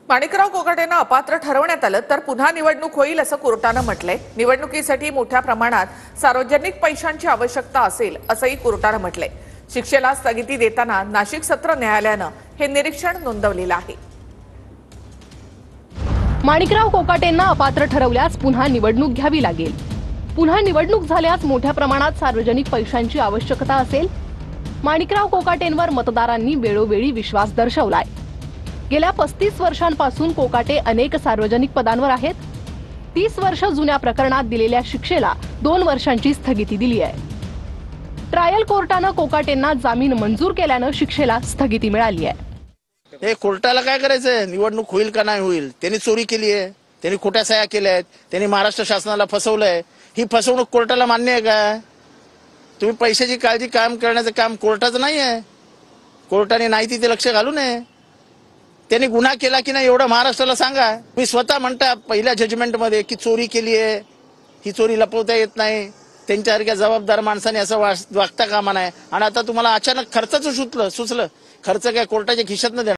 माणिकराव कोकाटेंना अपात्र ठरवण्यात आलं तर पुन्हा निवडणूक होईल असं कोर्टानं म्हटलंय। निवडणुकीसाठी मोठ्या प्रमाणात सार्वजनिक पैशांची आवश्यकता असेल असंही कोर्टानं म्हटलंय। शिक्षेला स्थगिती देताना नाशिक सत्र न्यायालयानं हे निरीक्षण नोंदवलेलं आहे। माणिकराव कोकाटेंना अपात्र ठरवल्यास पुन्हा निवडणूक घ्यावी लागेल। पुन्हा निवडणूक झाल्यास मोठ्या प्रमाणात सार्वजनिक पैशांची आवश्यकता असेल। माणिकराव कोकाटेंवर मतदारांनी वेळोवेळी विश्वास दर्शवलाय। गेल्या 35 वर्षांपासून कोकाटे अनेक सार्वजनिक पदांवर आहेत। 30 वर्ष जुन्या प्रकरणात दिलेल्या शिक्षेला 2 वर्षांची स्थगिती दिली आहे। ट्रायल कोर्टानं कोकाटेंना जामीन मंजूर केल्यानं शिक्षेला स्थगिती मिळाली आहे। हे कोर्टाला काय करायचंय? निवडणूक होईल का नाही होईल? त्यांनी चोरी केली आहे, त्यांनी खोट्या सह्या केल्या आहेत, त्यांनी महाराष्ट्र शासनाला फसवलंय। ही फसवणूक कोर्टाला मान्य आहे का? तुम्ही पैशाची काळजी काम करण्याचं काम कोर्टाचं नाही आहे। कोर्टाने नाही तिथे लक्ष घालू नये। त्यांनी गुन्हा केला की नाही एवढं महाराष्ट्राला सांगा। मी स्वतः म्हणता पहिल्या जजमेंट मध्ये की चोरी केली आहे, ही चोरी लपवता येत नाही, त्यांच्यासारख्या जबाबदार माणसाने असं वागता कामा नये। आणि आता तुम्हाला अचानक खर्चाचं सुचलं खर्च काय कोर्टाच्या खिशातनं देणार?